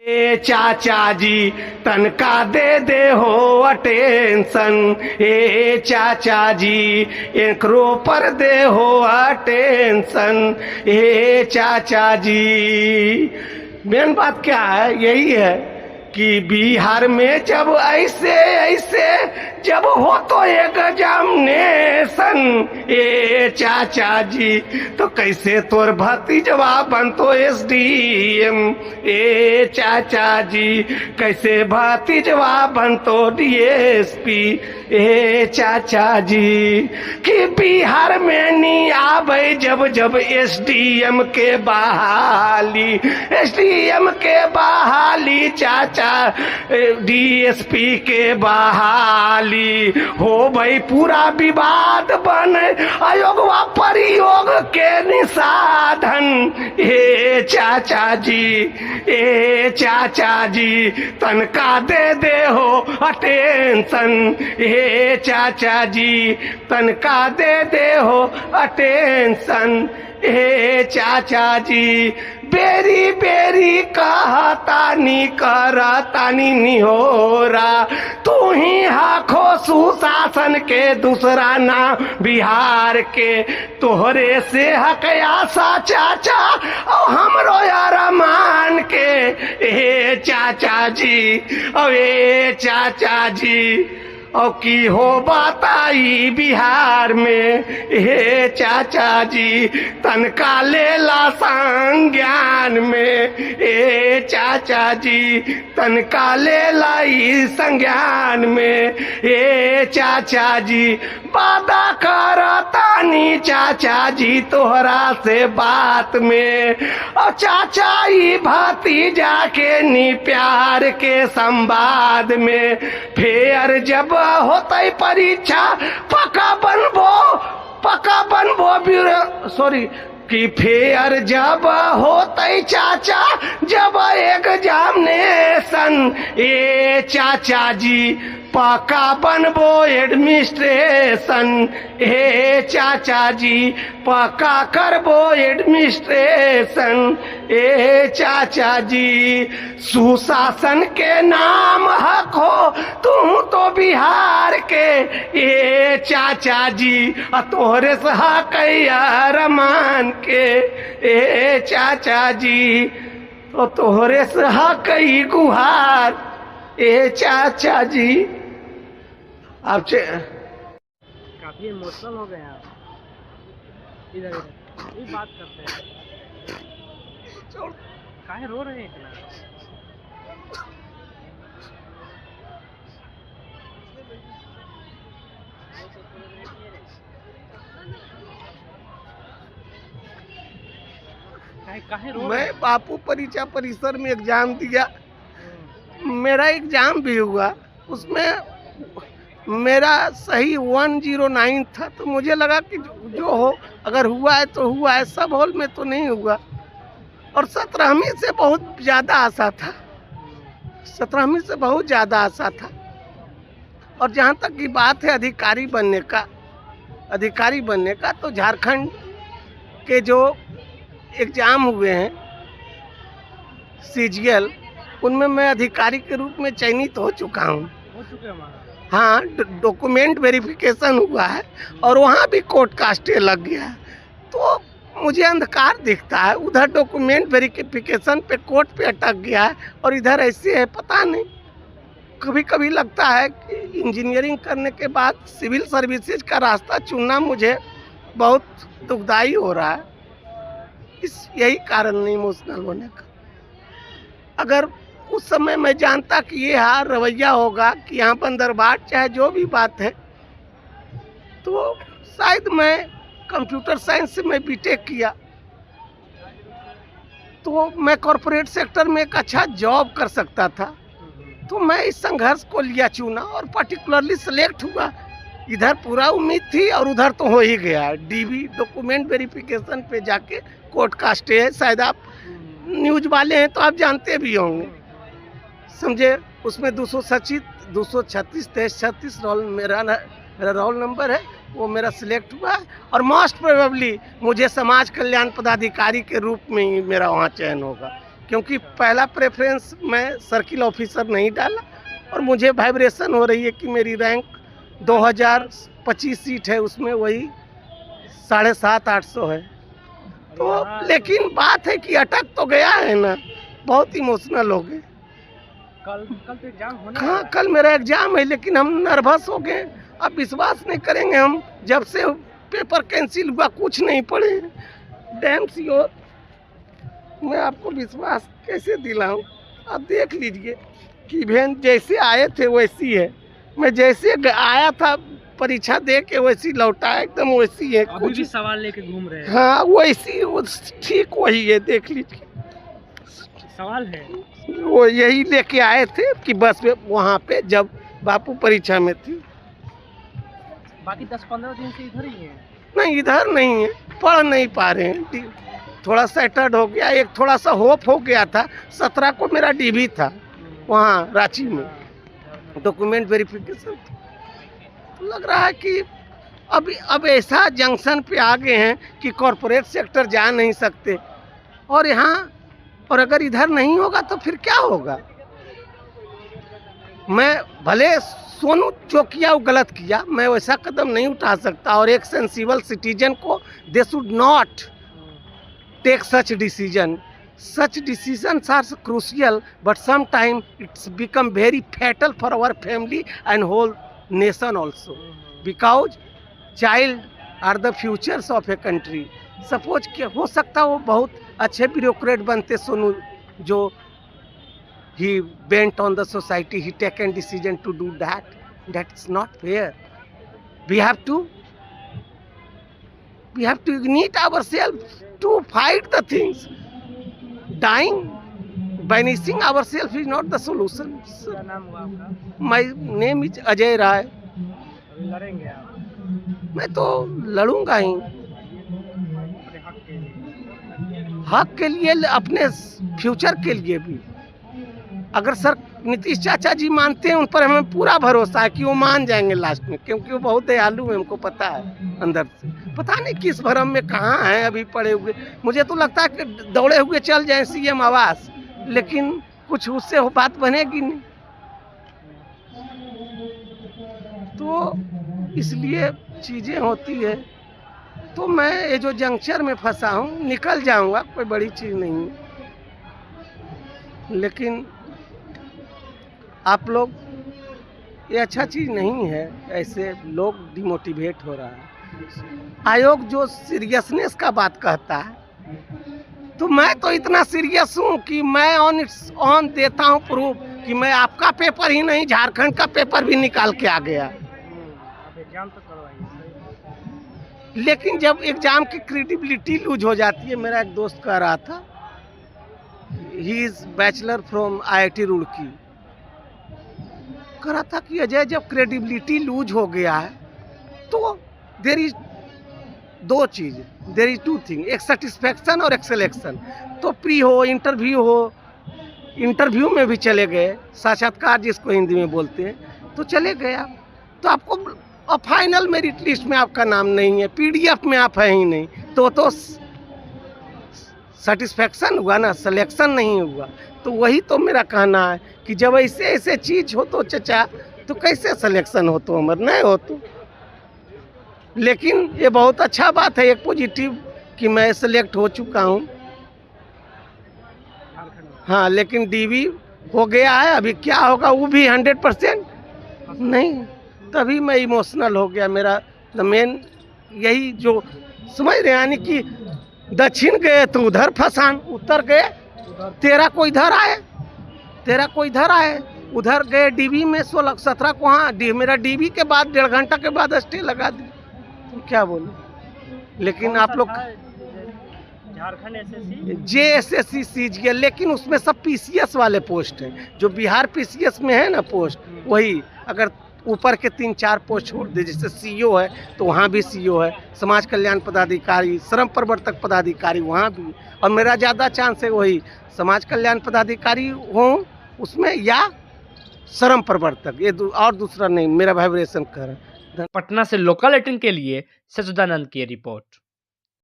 ए चाचा जी तनका दे हो अटेंशन। ए चाचा जी एकरो पर दे हो अटेंशन। ए चाचा जी मेन बात क्या है, यही है कि बिहार में जब ऐसे ऐसे जब हो तो एग्जामिनेशन। ए चाचा जी तो कैसे तोर भतीजवा बनतो एसडीएम। ए चाचा जी कैसे भतीजवा बनतो डीएसपी। ए चाचा जी कि बिहार में नहीं आवे जब जब एसडीएम के बहाली, एसडीएम के बहाली चाचा डीएसपी के बहाली हो भाई पूरा विवाद बने अयोगवा प्रयोग के निसाधन। ए चाचा जी, ए चाचा जी तनका दे हो अटेंशन। ए चाचा जी तनका दे हो अटेंशन। ए चाचा जी बेरी बेरी कहतानी करतानी निहोरा, तू ही हाखो सुशासन के दूसरा ना बिहार के। तोहरे से हक आशा चाचा और हमरो अरमान के। ए चाचा जी ओ ए चाचा जी और की हो बताई बिहार में। हे चाचा जी तनका लेला संज्ञान में। ए चाचा जी तनका लेला ई संज्ञान में। ए चाचा जी वादा करतानी चाचा जी तोहरा से बात में। और चाचा ई भतीजा के नी प्यार के संवाद में। फेर जब होते परीक्षा पक्का बनबो सॉरी कि फेर जब होते चाचा जब एग्जामिनेशन। ए चाचा जी पक्का बनबो एडमिनिस्ट्रेशन। ए चाचा जी पक्का करबो एडमिनिस्ट्रेशन। ए चाचा जी सुशासन के नाम हको तुम तो बिहार के। ए चाचा जी तोहरे से हक अरमान के। ए चाचा जी तो तोहरे से हक गुहार। ए चाचा जी आप काफी इमोशनल हो गए आप। इधर ये बात करते हैं, काहे रो रहे हैं इतना? काहे रो रहे हैं? मैं बापू परीक्षा परिसर में एग्जाम दिया, मेरा एग्जाम भी हुआ, उसमें मेरा सही 109 था। तो मुझे लगा कि जो हो अगर हुआ है तो हुआ है, सब हॉल में तो नहीं हुआ। और 17वीं से बहुत ज़्यादा आशा था, 17वीं से बहुत ज़्यादा आशा था। और जहाँ तक की बात है अधिकारी बनने का तो झारखंड के जो एग्ज़ाम हुए हैं सीजीएल, उनमें मैं अधिकारी के रूप में चयनित हो चुका हूँ। हो चुके हमारा। हाँ, डॉक्यूमेंट वेरिफिकेशन हुआ है और वहाँ भी कोर्ट का स्टे लग गया है। तो मुझे अंधकार दिखता है, उधर डॉक्यूमेंट वेरिफिकेशन पे कोर्ट पे अटक गया है और इधर ऐसे है, पता नहीं। कभी कभी लगता है कि इंजीनियरिंग करने के बाद सिविल सर्विसेज का रास्ता चुनना मुझे बहुत दुखदाई हो रहा है। यही कारण नहीं इमोशनल होने का। अगर उस समय मैं जानता कि ये हार रवैया होगा कि यहाँ पर दरबार चाहे जो भी बात है, तो शायद मैं कंप्यूटर साइंस से मैं बीटेक किया तो मैं कॉरपोरेट सेक्टर में एक अच्छा जॉब कर सकता था। तो मैं इस संघर्ष को लिया चुना और पर्टिकुलरली सिलेक्ट हुआ। इधर पूरा उम्मीद थी और उधर तो हो ही गया। डीवी डॉक्यूमेंट वेरिफिकेशन पे जाके कोर्ट का स्टे है, शायद आप न्यूज वाले हैं तो आप जानते भी होंगे, समझे। उसमें 236 2336 मेरा रोल नंबर है, वो मेरा सिलेक्ट हुआ है। और मोस्ट प्रोबेबली मुझे समाज कल्याण पदाधिकारी के रूप में ही मेरा वहाँ चयन होगा। क्योंकि पहला प्रेफरेंस मैं सर्किल ऑफिसर नहीं डाला और मुझे वाइब्रेशन हो रही है कि मेरी रैंक 2025 सीट है, उसमें वही 750-800 है। तो लेकिन बात है कि अटक तो गया है ना, बहुत इमोशनल हो गए। कल तो एग्जाम होने हाँ, कल मेरा एग्जाम है, लेकिन हम नर्वस हो गए। अब विश्वास नहीं करेंगे, हम जब से पेपर कैंसिल हुआ कुछ नहीं पढ़े। डैम श्योर, मैं आपको विश्वास कैसे दिलाऊं? आप देख लीजिए कि इवेंट जैसे आए थे वैसी है। मैं जैसे आया था परीक्षा दे के वैसी लौटा, एकदम वैसी है। अभी भी सवाल लेके घूम रहे हैं। हाँ, वैसी ठीक वही है, देख लीजिए। सवाल है वो यही लेके आए थे कि बस वहाँ पे जब बापू परीक्षा में थी। बाकी 10-15 दिन से इधर ही है। नहीं, इधर नहीं है, पढ़ नहीं पा रहे हैं। थोड़ा सेटर्ड हो गया, एक थोड़ा सा होप हो गया था। 17 को मेरा डीवी था वहाँ रांची में, डॉक्यूमेंट वेरिफिकेशन। तो लग रहा है कि अब ऐसा जंक्शन पे आ गए हैं कि कॉरपोरेट सेक्टर जा नहीं सकते, और यहाँ और अगर इधर नहीं होगा तो फिर क्या होगा? मैं भले सोनू जो किया वो गलत किया, मैं वैसा कदम नहीं उठा सकता। और एक सेंसिबल सिटीजन को they should not take such decision. Such decisions are crucial, but sometimes it's become very fatal for our family and whole nation also, because child are the futures of a country. Suppose कि हो सकता वो बहुत अच्छे bureaucrat बनते सोनू, जो he bent on the society, he taken decision to do that. That's not fair. We have to ignite ourselves to fight the things. Dying, banishing ourselves is not the solution. क्या नाम हुआ आपका? My name is Ajay Rai. अभी लड़ेंगे आप मैं तो लड़ूंगा ही, अपने हक के लिए। हक के लिए, अपने फ्यूचर के लिए भी। अगर सर नीतीश चाचा जी मानते हैं, उन पर हमें पूरा भरोसा है कि वो मान जाएंगे लास्ट में, क्योंकि वो बहुत दयालु है, हमको पता है अंदर से। पता नहीं किस भरम में कहाँ हैं अभी पड़े हुए। मुझे तो लगता है कि दौड़े हुए चल जाएं सीएम आवास, लेकिन कुछ उससे वो बात बनेगी नहीं। तो इसलिए चीज़ें होती है। तो मैं ये जो जंक्शन में फंसा हूँ, निकल जाऊँगा, कोई बड़ी चीज़ नहीं है। लेकिन आप लोग, ये अच्छा चीज़ नहीं है, ऐसे लोग डिमोटिवेट हो रहा है। आयोग जो सीरियसनेस का बात कहता है, तो मैं तो इतना सीरियस हूँ कि मैं ऑन देता हूँ प्रूफ कि मैं आपका पेपर ही नहीं, झारखंड का पेपर भी निकाल के आ गया। अब एग्जाम तो करवाइए। लेकिन जब एग्जाम की क्रेडिबिलिटी लूज हो जाती है, मेरा एक दोस्त कह रहा था, he is bachelor from IIT Roorkee, कह रहा था कि अजय जब क्रेडिबिलिटी लूज हो गया है तो देर इज दो चीज़, देर इज 2 थिंग, एक सेटिस्फैक्शन और एक सिलेक्शन। तो प्री हो, इंटरव्यू हो, इंटरव्यू में भी चले गए, साक्षात्कार जिसको हिंदी में बोलते हैं, तो चले गए आप, तो आपको और फाइनल मेरिट लिस्ट में आपका नाम नहीं है, PDF में आप है ही नहीं, तो सेटिस्फैक्शन हुआ ना, सिलेक्शन नहीं हुआ। तो वही तो मेरा कहना है कि जब ऐसे ऐसे चीज़ हो तो चचा, तो कैसे सिलेक्शन हो तो हमारे नहीं हो तो। लेकिन ये बहुत अच्छा बात है, एक पॉजिटिव, कि मैं सिलेक्ट हो चुका हूँ। हाँ, लेकिन DV हो गया है, अभी क्या होगा वो भी 100% नहीं। तभी मैं इमोशनल हो गया। मेरा मेन यही जो समझ रहे, यानी कि दक्षिण गए तो उधर फसान, उत्तर गए तेरा को इधर आए, उधर गए DV में 16-17 को। हाँ, मेरा DV के बाद 1.5 घंटा के बाद स्टे लगा दी, तो क्या बोलूं। लेकिन आप लोग झारखंड SSC JSSC CGL, लेकिन उसमें सब PCS वाले पोस्ट हैं। जो बिहार PCS में है ना पोस्ट, वही। अगर ऊपर के 3-4 पोस्ट छोड़ दे, जैसे CO है तो वहाँ भी CO है, समाज कल्याण पदाधिकारी, श्रम प्रवर्तक पदाधिकारी वहाँ भी। और मेरा ज़्यादा चांस है वही समाज कल्याण पदाधिकारी हूँ उसमें, या श्रम प्रवर्तक, ये और दूसरा नहीं। मेरा वाइब्रेशन कर रहा है। पटना से लोकल 18 के लिए सच्चिदानंद की रिपोर्ट।